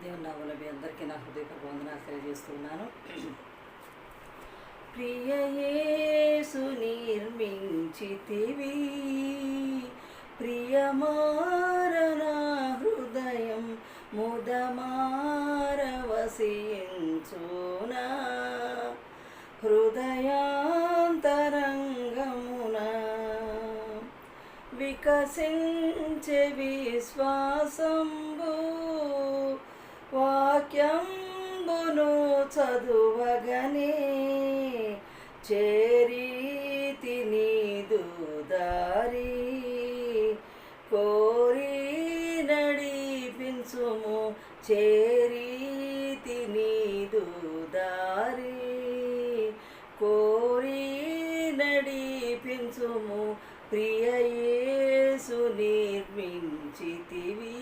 దేవుని నామములో మీ అందరికీ నా హృదయపూర్వక వందనాలు తెలియజేస్తున్నాను. ప్రియ యేసు నిర్మించితివి, ప్రియమారనా హృదయం ముదమారవసించునా, హృదయాంతరంగమున వికసించే విశ్వాసంబు, వాక్యంబును చదువగనే చేరీతి నీదు దారి, కోరి నడిపించుము చేరీతి నీదు దారి, కోరి నడిపించుము ప్రియ యేసు నిర్మించితివి.